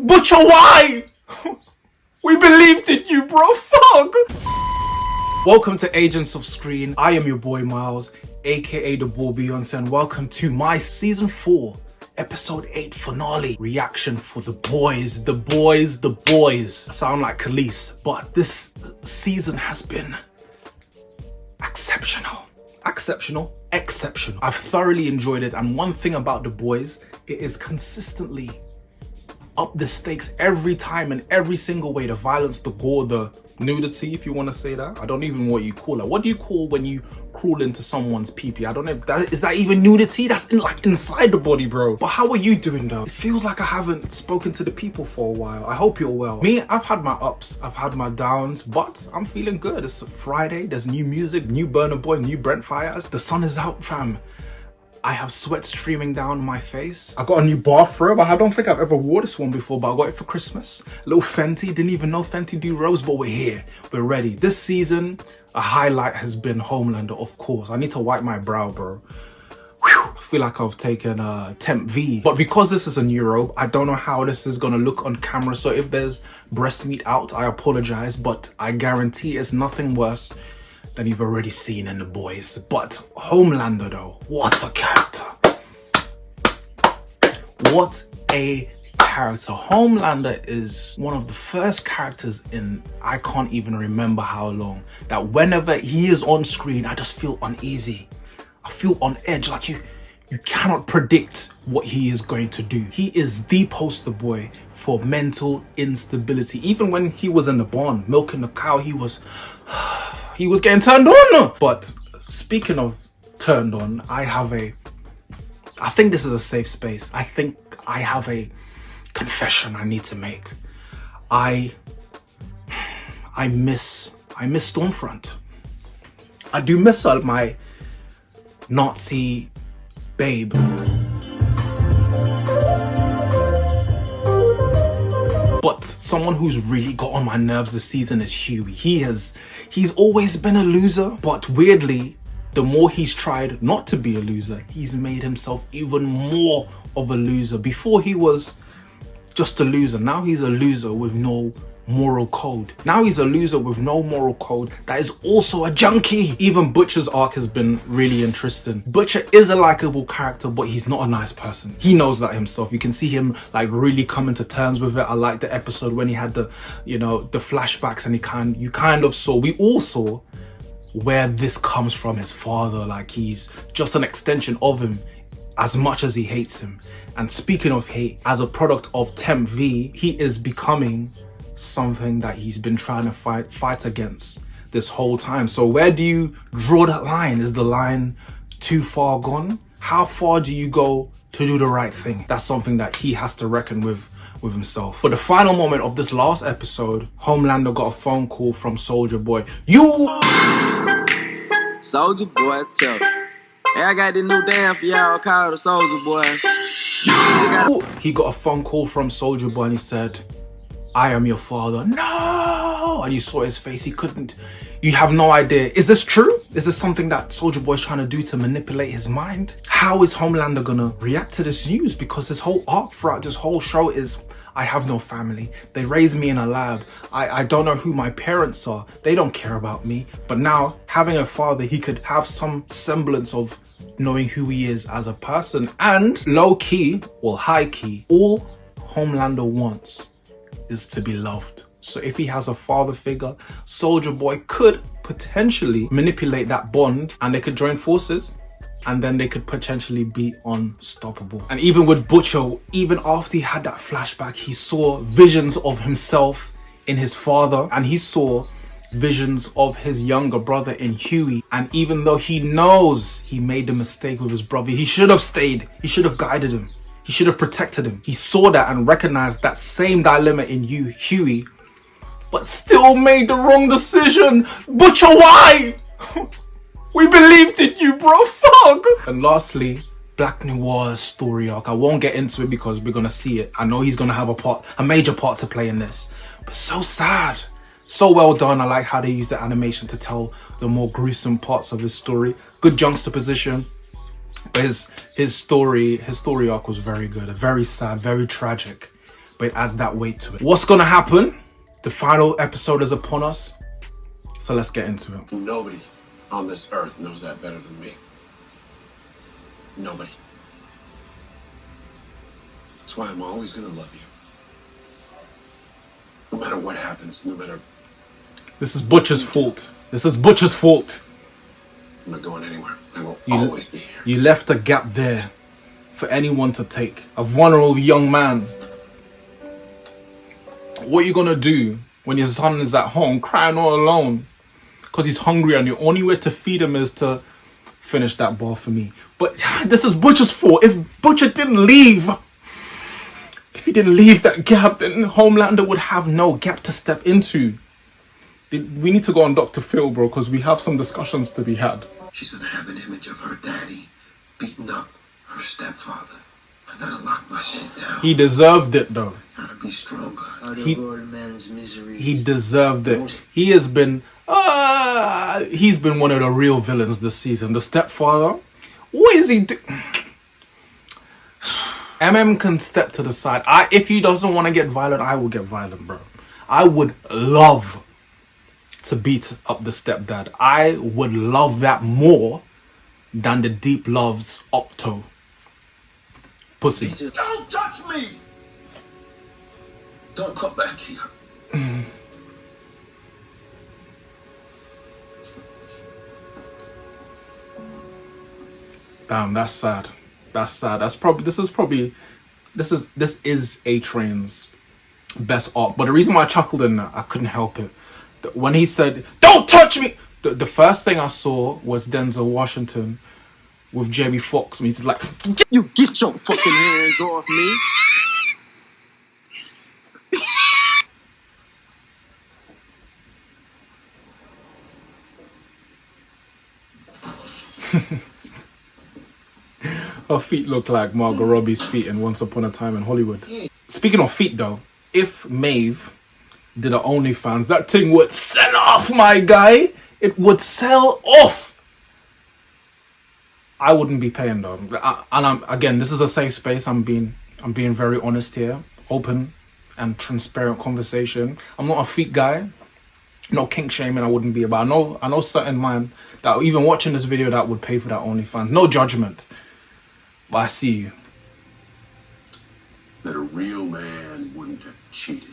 Butcher, why? We believed in you, bro. Fuck. Welcome to Agents of S.C.R.E.E.N. I am your boy Miles, aka the Boy Beyonce, and welcome to my season 4, episode 8 finale reaction for the boys. The boys. I sound like Khalees, but this season has been exceptional. I've thoroughly enjoyed it, and one thing about the boys, it is consistently up the stakes every time in every single way. The violence, the gore, the nudity, if you want to say that. I don't even know what you call it. What do you call when you crawl into someone's pee-pee? I don't know. Is that even nudity? That's like inside the body, bro. But how are you doing though? It feels like I haven't spoken to the people for a while. I hope you're well. Me, I've had my ups, I've had my downs, but I'm feeling good. It's Friday, there's new music, new Burna Boy, new Brent Fires. The sun is out, fam. I have sweat streaming down my face. I got a new bathrobe. I don't think I've ever wore this one before, but I got it for Christmas. A little Fenty. Didn't even know Fenty do rose, but we're here. We're ready. This season, a highlight has been Homelander, of course. I need to wipe my brow, bro. Whew, I feel like I've taken Temp V. But because this is a new robe, I don't know how this is gonna look on camera. So if there's breast meat out, I apologize, but I guarantee it's nothing worse than you've already seen in the boys. But Homelander though, what a character. What a character. Homelander is one of the first characters in I can't even remember how long that whenever he is on screen, I just feel uneasy. I feel on edge, like you cannot predict what he is going to do. He is the poster boy for mental instability. Even when he was in the barn milking the cow, he was getting turned on. But speaking of turned on, I think this is a safe space. I think I have a confession I need to make. I miss Stormfront. I do miss her, my Nazi babe. But someone who's really got on my nerves this season is Huey. He's always been a loser, but weirdly, the more he's tried not to be a loser, he's made himself even more of a loser. Before he was just a loser, now he's a loser with no moral code. Now he's a loser with no moral code that is also a junkie. Even Butcher's arc has been really interesting. Butcher is a likable character, but he's not a nice person. He knows that himself. You can see him like really coming to terms with it. I like the episode when he had the flashbacks, and we all saw where this comes from his father. Like he's just an extension of him as much as he hates him. And speaking of hate, as a product of Temp V, he is becoming something that he's been trying to fight against this whole time. So where do you draw that line? Is the line too far gone? How far do you go to do the right thing? That's something that he has to reckon with himself. For the final moment of this last episode, Homelander got a phone call from Soldier Boy. Soldier Boy, tell me. Hey, I got this new dance for y'all called the Soldier Boy. He got a phone call from Soldier Boy and he said, I am your father. No! And you saw his face. You have no idea. Is this true? Is this something that Soldier Boy's trying to do to manipulate his mind? How is Homelander gonna react to this news? Because his whole arc throughout this whole show is, I have no family. They raised me in a lab. I don't know who my parents are. They don't care about me. But now, having a father, he could have some semblance of knowing who he is as a person. And low-key, well high-key, all Homelander wants is to be loved. So if he has a father figure, Soldier Boy could potentially manipulate that bond and they could join forces, and then they could potentially be unstoppable. And even with Butcher, even after he had that flashback, he saw visions of himself in his father, and he saw visions of his younger brother in Huey. And even though he knows he made the mistake with his brother, he should have stayed. He should have guided him. He should have protected him. He saw that and recognized that same dilemma in you, Huey, but still made the wrong decision. Butcher, why? We believed in you, bro. Fuck. And lastly, Black Noir's story arc. I won't get into it because we're gonna see it. I know he's gonna have a major part to play in this, but so sad. So well done. I like how they use the animation to tell the more gruesome parts of his story. Good juxtaposition. But his story arc was very good, very sad, very tragic. but it adds that weight to it. What's gonna happen? The final episode is upon us, so let's get into it. Nobody on this earth knows that better than me. Nobody. That's why I'm always gonna love you. No matter what happens, no matter... This is Butcher's fault. This is Butcher's fault. I'm not going anywhere. I will always be here. You left a gap there for anyone to take. A vulnerable young man. What are you gonna do when your son is at home crying all alone because he's hungry and the only way to feed him is to finish that ball for me? But this is Butcher's fault. If Butcher didn't leave, if he didn't leave that gap, then Homelander would have no gap to step into. We need to go on Dr. Phil, bro, because we have some discussions to be had. She's gonna have an image of her daddy beating up her stepfather. I gotta lock my shit down. He deserved it, though. Gotta be stronger. He deserved it. He has been he's been one of the real villains this season. The stepfather. What is he do? MM can step to the side. If he doesn't want to get violent, I will get violent, bro. I would love to beat up the stepdad. I would love that more than the deep loves Octo pussy. Don't touch me! Don't come back here. Damn, that's sad. That's sad. This is A-Train's best arc. But the reason why I chuckled in that, I couldn't help it. When he said, "Don't touch me," the first thing I saw was Denzel Washington with Jamie Foxx. And he's like, You get your fucking hands off me. her feet look like Margot Robbie's feet in Once Upon a Time in Hollywood. Speaking of feet, though, if Maeve did a OnlyFans, that thing would sell off, my guy. It would sell off. I wouldn't be paying though. Again, this is a safe space. I'm being very honest here, open and transparent conversation. I'm not a feet guy, no kink shaming. I wouldn't be about. I know certain man that even watching this video that would pay for that OnlyFans. No judgment, but I see you. That a real man wouldn't have cheated.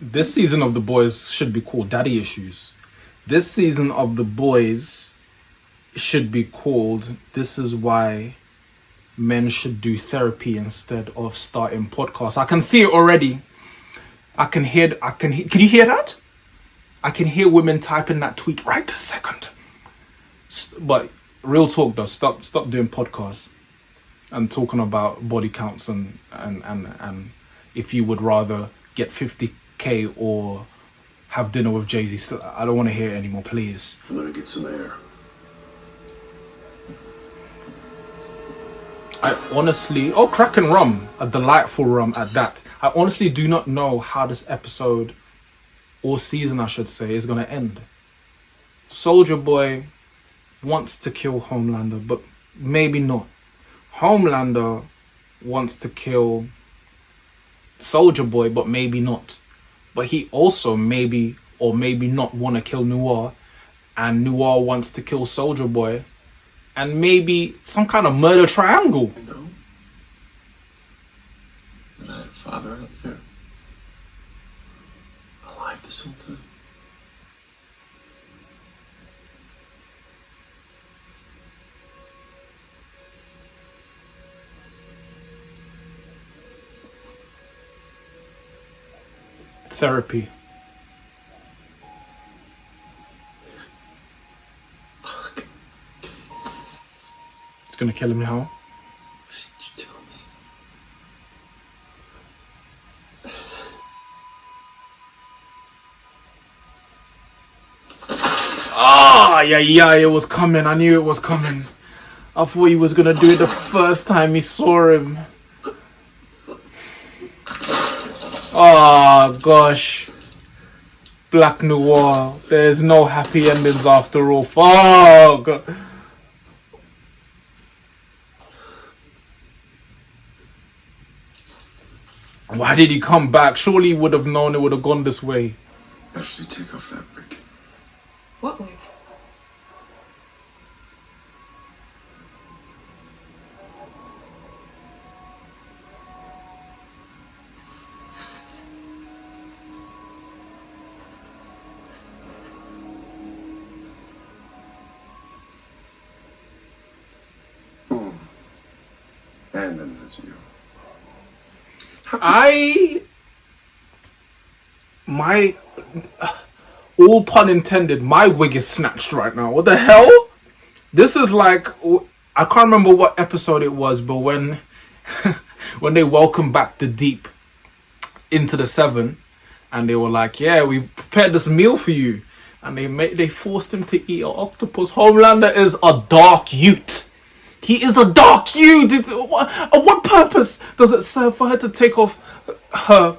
This season of The Boys should be called Daddy Issues. This season of The Boys should be called This Is Why Men Should Do Therapy Instead of Starting Podcasts. I can see it already. Can you hear that? I can hear women typing that tweet right this second. But real talk though, stop doing podcasts and talking about body counts and if you would rather get 50k or have dinner with Jay-Z. I don't want to hear it anymore, please. I'm gonna get some air. I honestly, cracking rum, a delightful rum at that. I honestly do not know how this episode, or season I should say, is gonna end. Soldier Boy wants to kill Homelander, but maybe not. Homelander wants to kill Soldier Boy, but maybe not. But he also maybe or maybe not want to kill Noir, and Noir wants to kill Soldier Boy, and maybe some kind of murder triangle. You know that I had a father out there alive this whole time. Therapy. Fuck. It's gonna kill him now. Why didn't you tell me? Yeah, it was coming. I knew it was coming. I thought he was gonna do it the first time he saw him. Oh gosh. Black Noir. There's no happy endings after all. Fuck. Why did he come back? Surely he would have known it would have gone this way. Actually, take off that wig. What wig? And then there's you. All pun intended, my wig is snatched right now. What the hell? This is like, I can't remember what episode it was, but when when they welcomed back the Deep into the Seven, and they were like, yeah, we prepared this meal for you, and they forced him to eat an octopus. Homelander is a dark youth. He is a dark youth. What purpose does it serve for her to take off her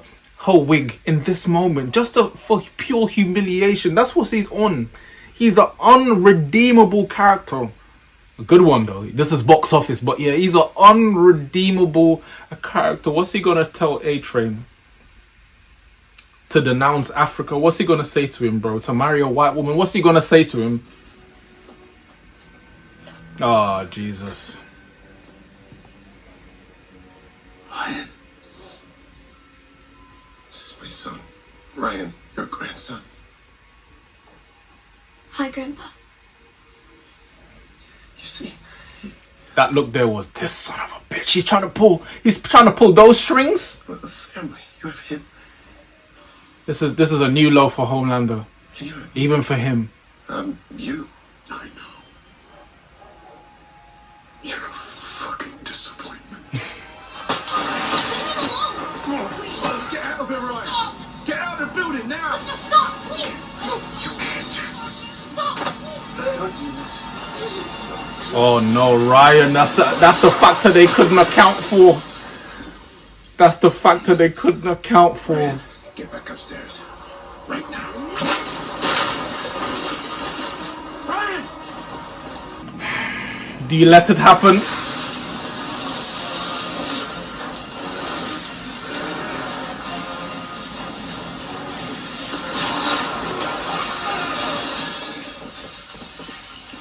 wig in this moment, just for pure humiliation? That's what he's on. He's an unredeemable character. A good one though. This is box office, but yeah, he's an unredeemable character. What's he gonna tell A-Train? To denounce Africa? What's he gonna say to him, bro? To marry a white woman? What's he gonna say to him? Oh, Jesus. Ryan. This is my son. Ryan, your grandson. Hi, Grandpa. You see, That look there was, this son of a bitch. He's trying to pull those strings. we're a family. You have him. This is a new low for Homelander. And you Even for him. you. I know. You're a fucking disappointment. Come on, get out of here, Ryan. Stop! Get out of the building now. Just stop, please! You can't just... Stop! Don't do this. Oh no, Ryan, that's the factor they couldn't account for. That's the factor they couldn't account for. Ryan, get back upstairs. Right now. Ryan! Do you let it happen?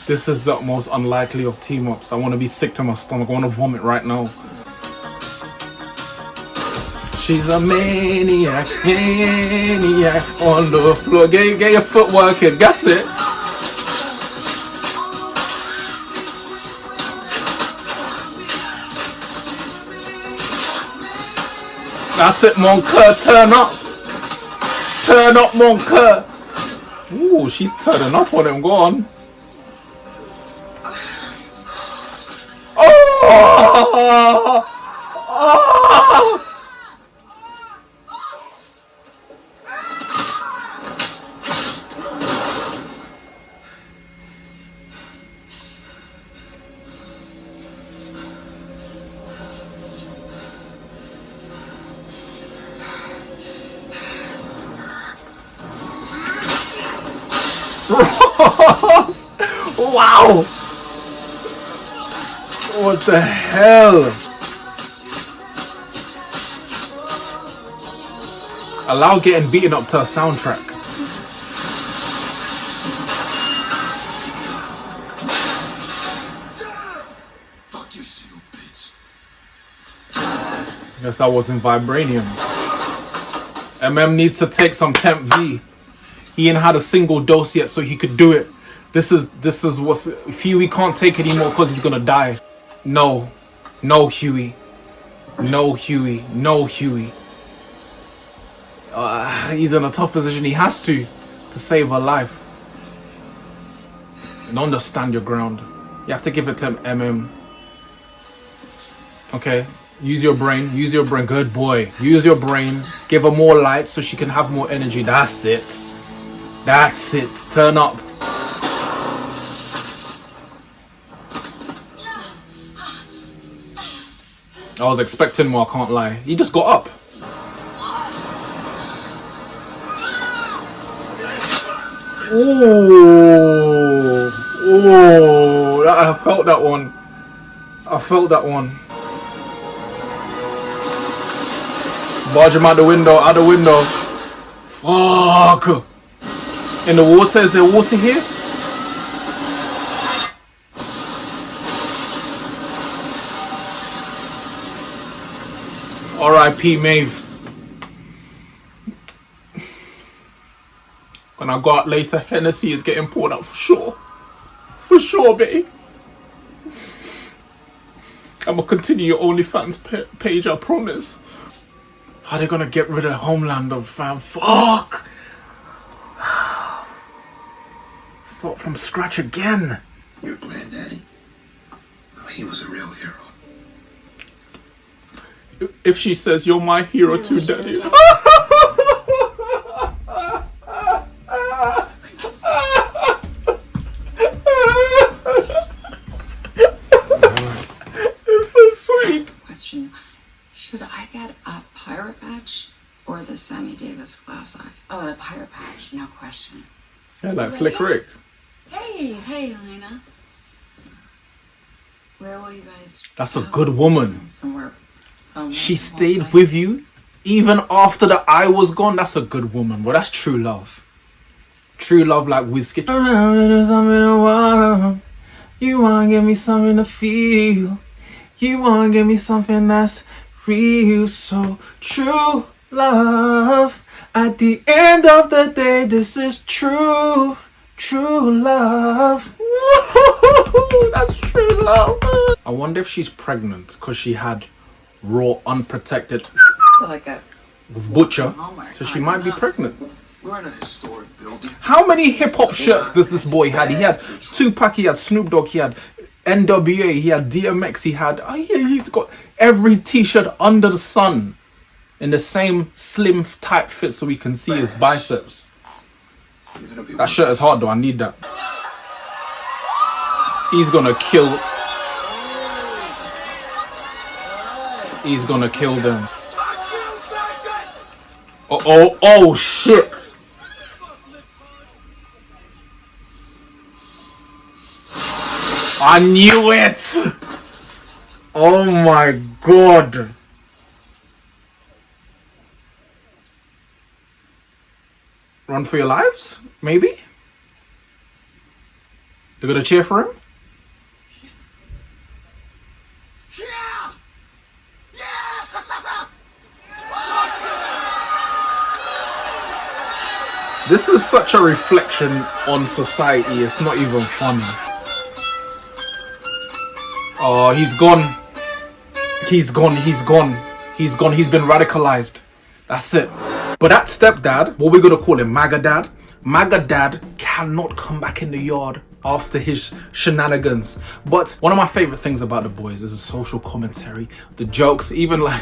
This is the most unlikely of team-ups. I want to be sick to my stomach. I want to vomit right now. She's a maniac, maniac on the floor. Get your footwork in. That's it. That's it, mon cœur. Turn up. Turn up, mon cœur. Ooh, she's turning up on him. Go on. Oh! Oh! Ross! Wow! What the hell? Allow getting beaten up to a soundtrack. Fuck you, you bitch. Guess that wasn't Vibranium. MM needs to take some Temp V. He ain't had a single dose yet, so he could do it. This is what's Huey can't take it anymore because he's gonna die. No, Huey. No, Huey. No, Huey. He's in a tough position. He has to save her life. And understand your ground. You have to give it to MM. Okay, use your brain. Use your brain. Good boy. Use your brain. Give her more light so she can have more energy. That's it. That's it. Turn up. I was expecting more, I can't lie. He just got up. Ooh, ooh, I felt that one. I felt that one. Barge him out the window, out the window. Fuck. In the water, is there water here? R.I.P. Maeve. When I go out later, Hennessy is getting poured out for sure. For sure, babe. I'm gonna continue your OnlyFans page, I promise. How they gonna get rid of Homelander, fam? Fuck! Start from scratch again. Your granddaddy? Oh, he was a real hero. If she says you're my hero too, daddy. It's so sweet. Question. Should I get a pirate patch or the Sammy Davis glass eye? Oh, the pirate patch, no question. Yeah, like Slick Rick. Hey, Elena. Where will you guys That's a go? good woman. Somewhere. She stayed with you even after the eye was gone. That's a good woman. Well, that's true love. True love like whiskey. You wanna give me something to feel. You wanna give me something that's real. So true love. At the end of the day, this is true. True love. That's true love. I wonder if she's pregnant because she had raw, unprotected Like a with Butcher. Hallmark. So she might be pregnant. We're in a historic building. How many hip hop shirts does this boy had? He had Tupac, he had Snoop Dogg, he had NWA, he had DMX, he had. Oh yeah, he's got every t-shirt under the sun in the same slim tight fit so we can see his biceps. That shirt is hard though, I need that. He's gonna kill. He's gonna kill them. Oh shit. I knew it. Oh my god. Run for your lives? Maybe? They're gonna cheer for him? Yeah! Yeah! This is such a reflection on society, it's not even funny. Oh, he's gone. He's gone. He's been radicalized. That's it. But that stepdad, what we're gonna call him, MAGA dad cannot come back in the yard after his shenanigans. But one of my favorite things about The Boys is the social commentary, the jokes, even like,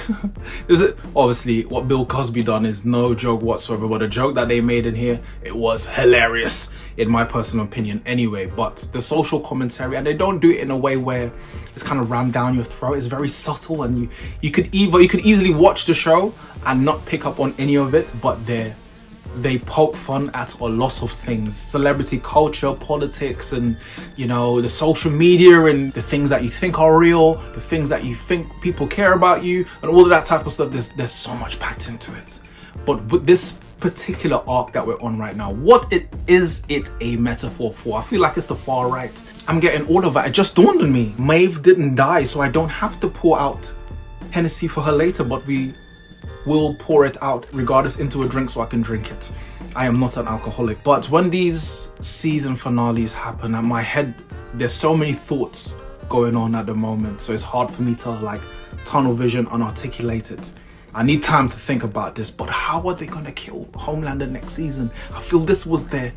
is it obviously what Bill Cosby done is no joke whatsoever, but the joke that they made in here, it was hilarious in my personal opinion anyway. But the social commentary, and they don't do it in a way where it's kind of rammed down your throat. It's very subtle, and you could easily watch the show and not pick up on any of it, but they poke fun at a lot of things, celebrity culture, politics, and you know, the social media, and the things that you think are real, the things that you think people care about you, and all of that type of stuff. There's so much packed into it. But with this particular arc that we're on right now, what is it a metaphor for? I feel like it's the far right. I'm getting all of that. It just dawned on me, Maeve didn't die, so I don't have to pour out Hennessy for her later, but we will pour it out regardless into a drink so I can drink it. I am not an alcoholic. But when these season finales happen, at my head, there's so many thoughts going on at the moment, so it's hard for me to like tunnel vision and articulate it. I need time to think about this, but how are they gonna kill Homelander next season? I feel this was their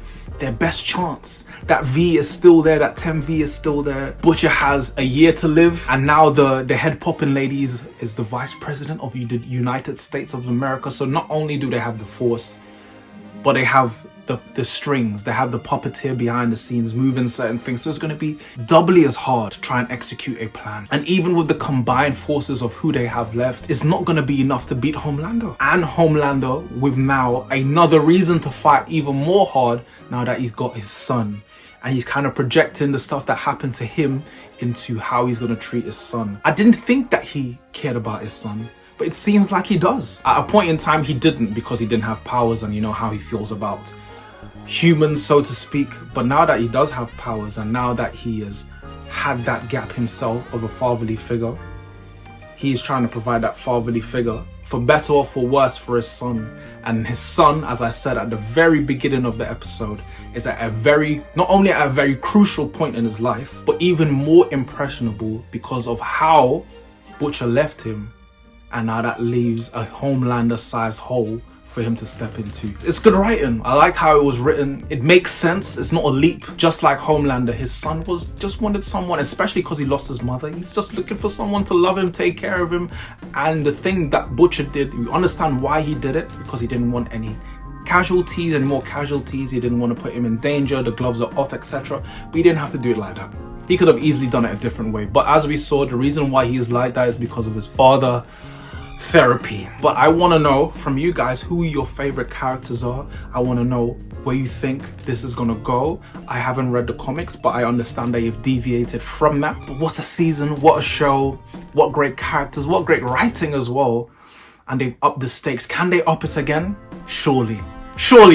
best chance. That V is still there, that 10V is still there. Butcher has a year to live, and now the head poppin' lady is the vice president of the United States of America. So not only do they have the Force, but they have the strings, they have the puppeteer behind the scenes moving certain things, so it's going to be doubly as hard to try and execute a plan. And even with the combined forces of who they have left, it's not going to be enough to beat Homelander. And Homelander with now another reason to fight even more hard now that he's got his son, and he's kind of projecting the stuff that happened to him into how he's going to treat his son. I didn't think that he cared about his son, but it seems like he does. At a point in time he didn't, because he didn't have powers, and you know how he feels about humans, so to speak. But now that he does have powers, and now that he has had that gap himself of a fatherly figure, he's trying to provide that fatherly figure, for better or for worse, for his son. And his son, as I said at the very beginning of the episode, is at not only at a very crucial point in his life, but even more impressionable because of how Butcher left him, and now that leaves a Homelander-sized hole for him to step into. It's good writing. I like how it was written. It makes sense. It's not a leap. Just like Homelander, his son just wanted someone, especially because he lost his mother. He's just looking for someone to love him, take care of him. And the thing that Butcher did, you understand why he did it, because he didn't want any more casualties. He didn't want to put him in danger. The gloves are off, etc. But he didn't have to do it like that. He could have easily done it a different way. But as we saw, the reason why he is like that is because of his father. Therapy. But I want to know from you guys who your favorite characters are. I want to know where you think this is gonna go. I haven't read the comics, but I understand that you've deviated from that. But what a season, what a show, what great characters, what great writing as well. And they've upped the stakes. Can they up it again? Surely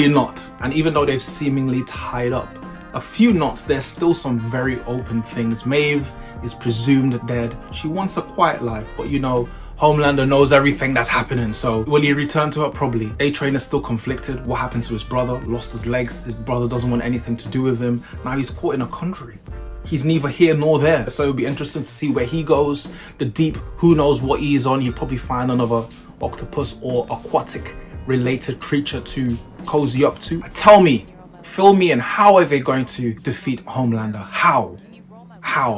not. And even though they've seemingly tied up a few knots, there's still some very open things. Maeve is presumed dead. She wants a quiet life, but you know, Homelander knows everything that's happening, so will he return to her? Probably. A-Train is still conflicted. What happened to his brother? Lost his legs. His brother doesn't want anything to do with him. Now he's caught in a country. He's neither here nor there. So it'll be interesting to see where he goes. The deep, who knows what he is on. He'll probably find another octopus or aquatic related creature to cozy up to. Tell me, fill me in, how are they going to defeat Homelander? How?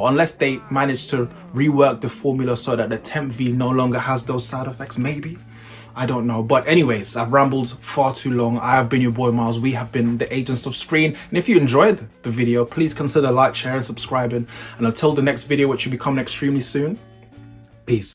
Unless they manage to rework the formula so that the Temp V no longer has those side effects, maybe? I don't know. But anyways, I've rambled far too long. I have been your boy Miles. We have been the Agents of S.C.R.E.E.N. And if you enjoyed the video, please consider like, sharing, subscribing. And until the next video, which should be coming extremely soon, peace.